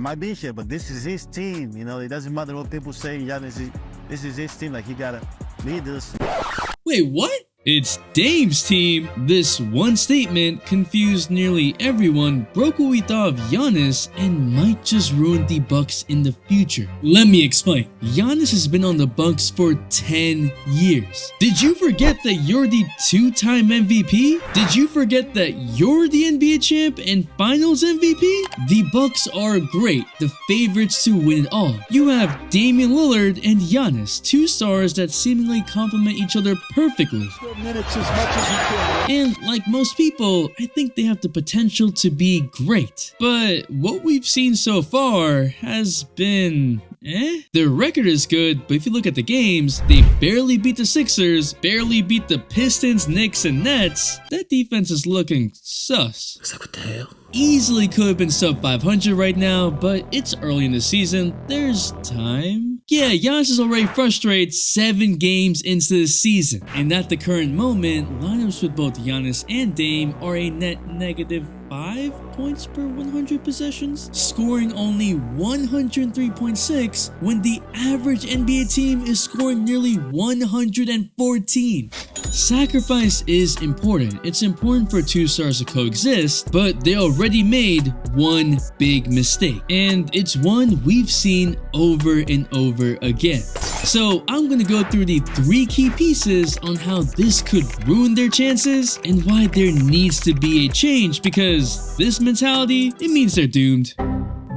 might be shit, but this is his team. You know, it doesn't matter what people say. This is his team. Like, he gotta lead this. Wait, what? It's Dame's team. This one statement confused nearly everyone, broke what we thought of Giannis, and might just ruin the Bucks in the future. Let me explain. Giannis has been on the Bucks for 10 years. Did you forget that you're the two-time MVP? Did you forget that you're the NBA champ and Finals MVP? The Bucks are great, the favorites to win it all. You have Damian Lillard and Giannis, two stars that seemingly complement each other perfectly. Minutes as much as you can. And like most people, I think they have the potential to be great. But what we've seen so far has been Their record is good, but if you look at the games, they barely beat the Sixers, barely beat the Pistons, Knicks, and Nets. That defense is looking sus. It's like, what the hell? Easily could have been sub 500 right now, but it's early in the season. There's time. Yeah, Giannis is already frustrated 7 games into the season. And at the current moment, lineups with both Giannis and Dame are a net negative 5 points per 100 possessions, scoring only 103.6 when the average NBA team is scoring nearly 114. Sacrifice is important. It's important for two stars to coexist, but they already made one big mistake, and it's one we've seen over and over again. So I'm gonna go through the 3 key pieces on how this could ruin their chances and why there needs to be a change, because this mentality, it means they're doomed.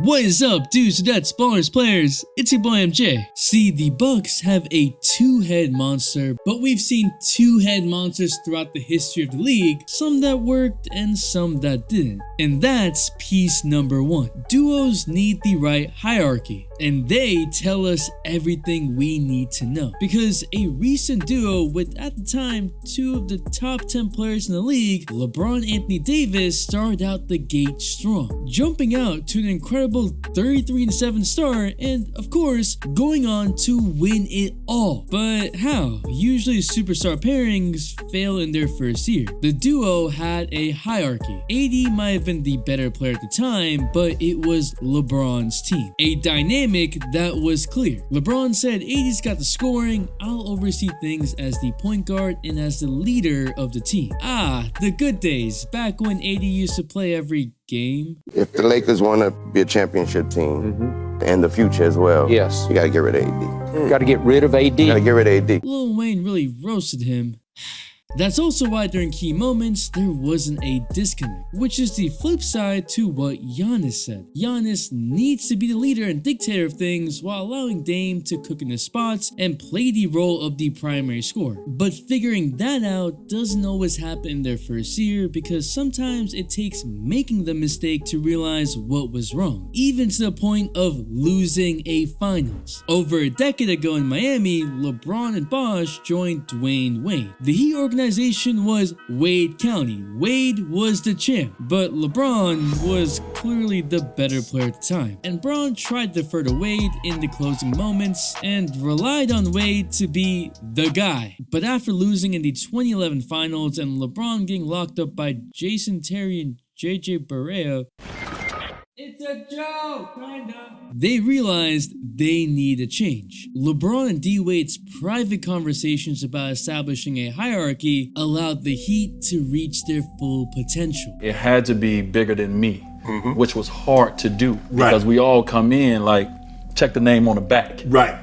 What is up, dudes, dudettes, ballers, players? It's your boy MJ. See, the Bucks have a 2-head monster, but we've seen 2-head monsters throughout the history of the league, some that worked and some that didn't. And that's piece number 1. Duos need the right hierarchy, and they tell us everything we need to know. Because a recent duo with, at the time, 2 of the top 10 players in the league, LeBron and Anthony Davis, started out the gate strong, jumping out to an incredible 33-7 start, and of course, going on to win it all. But how? Usually superstar pairings fail in their first year. The duo had a hierarchy. AD might have been the better player at the time, but it was LeBron's team. A dynamic that was clear. LeBron said, AD's got the scoring, I'll oversee things as the point guard and as the leader of the team. Ah, the good days, back when AD used to play every game. If the Lakers want to be a championship team and the future as well, yes, you got to get rid of AD. You got to get rid of AD. You got to get rid of AD. Lil Wayne really roasted him. That's also why during key moments, there wasn't a disconnect, which is the flip side to what Giannis said. Giannis needs to be the leader and dictator of things while allowing Dame to cook in his spots and play the role of the primary scorer. But figuring that out doesn't always happen in their first year, because sometimes it takes making the mistake to realize what was wrong, even to the point of losing a finals. Over a decade ago in Miami, LeBron and Bosh joined Dwayne Wade. The Heat organization was Wade County. Wade was the champ, but LeBron was clearly the better player at the time. And Bron tried to defer to Wade in the closing moments and relied on Wade to be the guy. But after losing in the 2011 finals and LeBron getting locked up by Jason Terry and JJ Barea, it's a joke, kinda, they realized they need a change. LeBron and D-Wade's private conversations about establishing a hierarchy allowed the Heat to reach their full potential. It had to be bigger than me, which was hard to do, because we all come in like, check the name on the back. Right.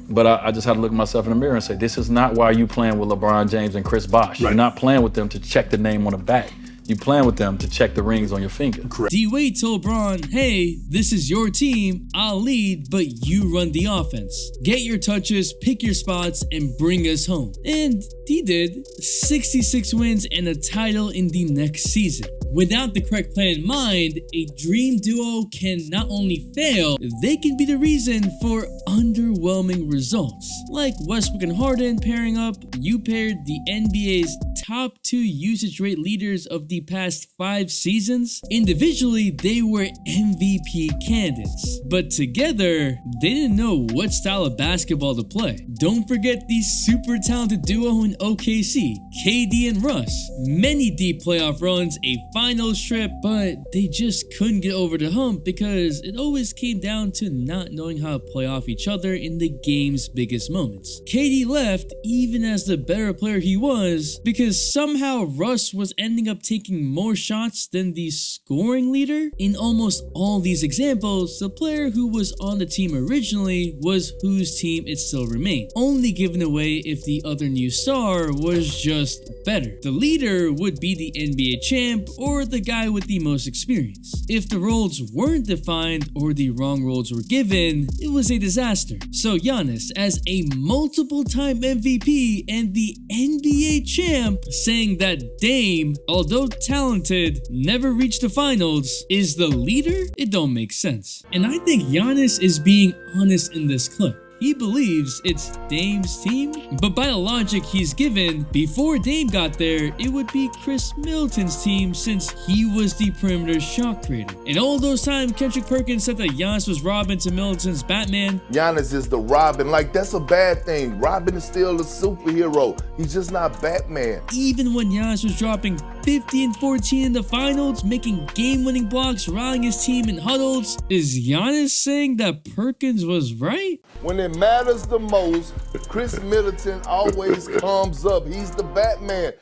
But I just had to look at myself in the mirror and say, this is not why you playing with LeBron James and Chris Bosh. You're not playing with them to check the name on the back. You playing with them to check the rings on your finger. D-Wade told Bron, hey, this is your team, I'll lead, but you run the offense. Get your touches, pick your spots, and bring us home. And he did. 66 wins and a title in the next season. Without the correct plan in mind, a dream duo can not only fail, they can be the reason for underwhelming results. Like Westbrook and Harden pairing up, you paired the NBA's top 2 usage rate leaders of the past 5 seasons. Individually, they were MVP candidates, but together, they didn't know what style of basketball to play. Don't forget the super talented duo in OKC, KD and Russ. Many deep playoff runs, a finals trip, but they just couldn't get over the hump because it always came down to not knowing how to play off each other in the game's biggest moments. KD left even as the better player he was because somehow Russ was ending up taking more shots than the scoring leader. In almost all these examples, the player who was on the team originally was whose team it still remained, only given away if the other new star was just better. The leader would be the NBA champ or the guy with the most experience. If the roles weren't defined or the wrong roles were given, it was a disaster. So Giannis, as a multiple-time MVP and the NBA champ, saying that Dame, although talented, never reached the finals, is the leader? It don't make sense. And I think Giannis is being honest in this clip. He believes it's Dame's team, but by the logic he's given, before Dame got there, it would be Chris Middleton's team since he was the perimeter shot creator. And all those times Kendrick Perkins said that Giannis was Robin to Middleton's Batman. Giannis is the Robin. Like, that's a bad thing. Robin is still a superhero. He's just not Batman. Even when Giannis was dropping 50 and 14 in the finals, making game-winning blocks, rallying his team in huddles, is Giannis saying that Perkins was right? When it matters the most, Chris Middleton always comes up. He's the Batman.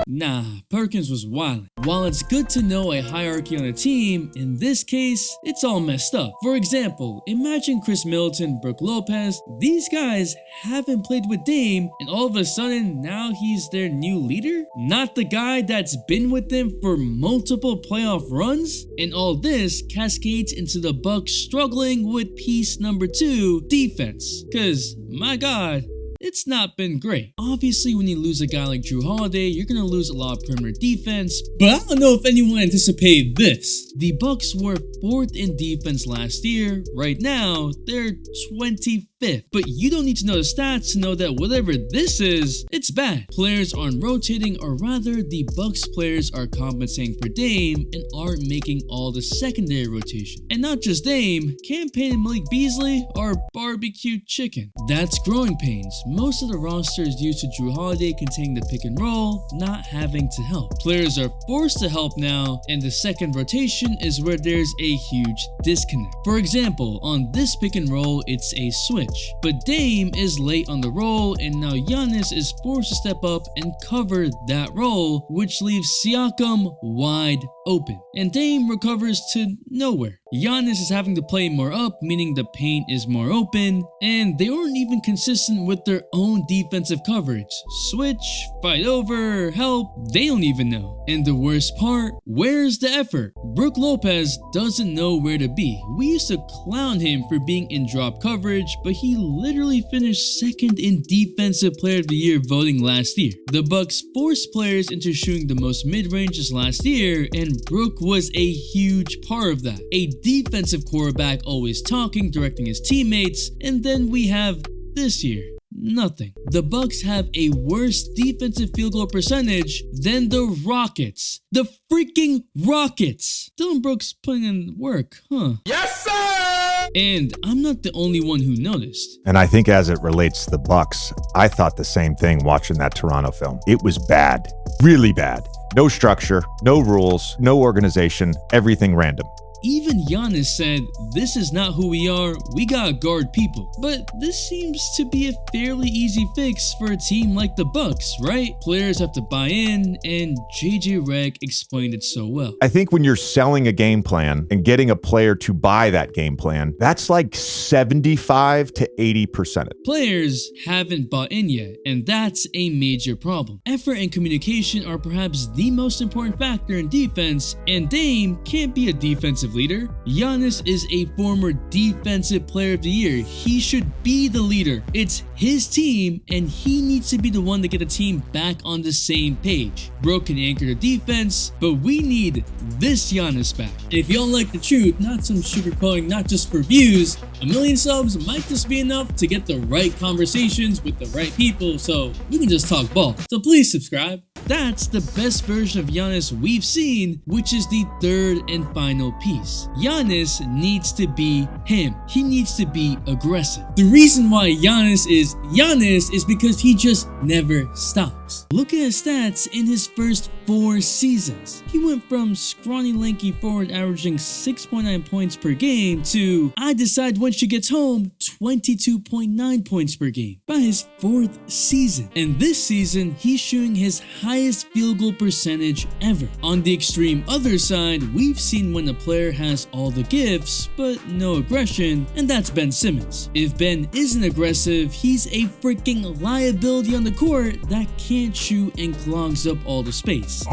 Nah, Perkins was wildin'. While it's good to know a hierarchy on a team, in this case, it's all messed up. For example, imagine Chris Middleton, Brook Lopez. These guys haven't played with Dame, and all of a sudden, now he's their new leader? Not the guy that's been with them for multiple playoff runs? And all this cascades into the Bucks struggling with piece number 2, defense. Cause, my God, it's not been great. Obviously, when you lose a guy like Jrue Holiday, you're gonna lose a lot of perimeter defense, but I don't know if anyone anticipated this. The Bucks were 4th in defense last year. Right now, they're 25th. But you don't need to know the stats to know that whatever this is, it's bad. Players aren't rotating, or rather, the Bucks players are compensating for Dame and aren't making all the secondary rotation. And not just Dame, Cam Payne and Malik Beasley are barbecue chicken. That's growing pains. Most of the roster is used to Jrue Holiday containing the pick and roll, not having to help. Players are forced to help now, and the second rotation is where there's a huge disconnect. For example, on this pick and roll, it's a switch, but Dame is late on the roll, and now Giannis is forced to step up and cover that role, which leaves Siakam wide open, and Dame recovers to nowhere. Giannis is having to play more up, meaning the paint is more open, and they aren't even consistent with their own defensive coverage. Switch, fight over, help, they don't even know. And the worst part, where's the effort? Brook Lopez doesn't know where to be. We used to clown him for being in drop coverage, but he literally finished 2nd in Defensive Player of the Year voting last year. The Bucks forced players into shooting the most mid-ranges last year, and Brook was a huge part of that. A defensive quarterback always talking, directing his teammates, and then we have this year. Nothing. The Bucks have a worse defensive field goal percentage than the Rockets. The freaking Rockets! Dylan Brooks putting in work, huh? Yes, sir! And I'm not the only one who noticed. And I think as it relates to the Bucks, I thought the same thing watching that Toronto film. It was bad. Really bad. No structure, no rules, no organization, everything random. Even Giannis said, "This is not who we are, we gotta guard people." But this seems to be a fairly easy fix for a team like the Bucks, right? Players have to buy in, and JJ Redick explained it so well. I think when you're selling a game plan and getting a player to buy that game plan, that's like 75 to 80% of it. Players haven't bought in yet, and that's a major problem. Effort and communication are perhaps the most important factor in defense, and Dame can't be a defensive leader? Giannis is a former defensive player of the year. He should be the leader. It's his team and he needs to be the one to get the team back on the same page. Bro can anchor the defense, but we need this Giannis back. If y'all like the truth, not some sugarcoating, not just for views, a million subs might just be enough to get the right conversations with the right people so we can just talk ball. So please subscribe. That's the best version of Giannis we've seen, which is the third and final piece. Giannis needs to be him. He needs to be aggressive. The reason why Giannis is because he just never stops. Look at his stats in his first 4 seasons. He went from scrawny lanky forward averaging 6.9 points per game to, I decide when she gets home, 22.9 points per game by his 4th season. And this season, he's shooting his highest field goal percentage ever. On the extreme other side, we've seen when a player has all the gifts, but no aggression, and that's Ben Simmons. If Ben isn't aggressive, he's a freaking liability on the court that can't shoot and clogs up all the space.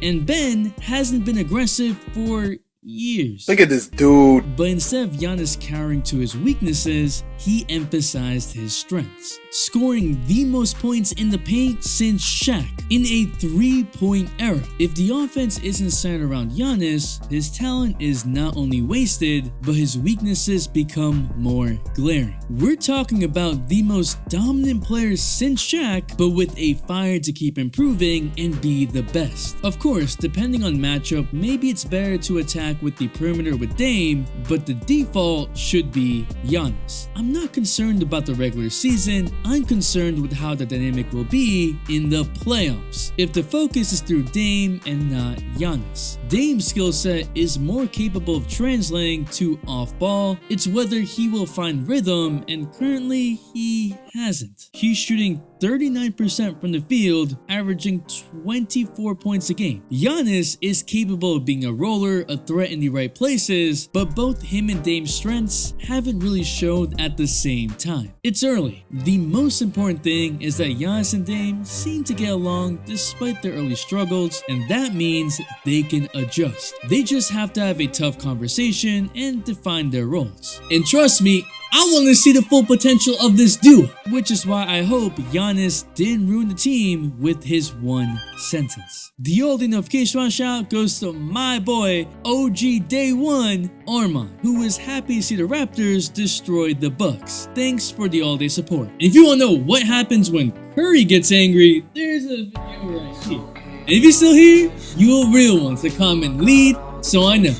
And Ben hasn't been aggressive for years. Look at this dude. But instead of Giannis cowering to his weaknesses, he emphasized his strengths, scoring the most points in the paint since Shaq in a 3-point era. If the offense isn't centered around Giannis, his talent is not only wasted, but his weaknesses become more glaring. We're talking about the most dominant player since Shaq, but with a fire to keep improving and be the best. Of course, depending on matchup, maybe it's better to attack with the perimeter with Dame, but the default should be Giannis. I'm not concerned about the regular season, I'm concerned with how the dynamic will be in the playoffs. If the focus is through Dame and not Giannis. Dame's skill set is more capable of translating to off-ball, it's whether he will find rhythm, and currently he hasn't. He's shooting 39% from the field, averaging 24 points a game. Giannis is capable of being a roller, a threat in the right places, but both him and Dame's strengths haven't really showed at the same time. It's early. The most important thing is that Giannis and Dame seem to get along despite their early struggles, and that means they can adjust. They just have to have a tough conversation and define their roles. And trust me, I want to see the full potential of this duo, which is why I hope Giannis didn't ruin the team with his one sentence. The oldie notification shout goes to my boy OG Day 1 Armand, who was happy to see the Raptors destroy the Bucks. Thanks for the all-day support. And if you want to know what happens when Curry gets angry, there's a video right here. And if you're still here, you're a real one, so comment lead so I know.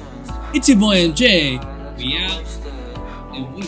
It's your boy MJ. We out and we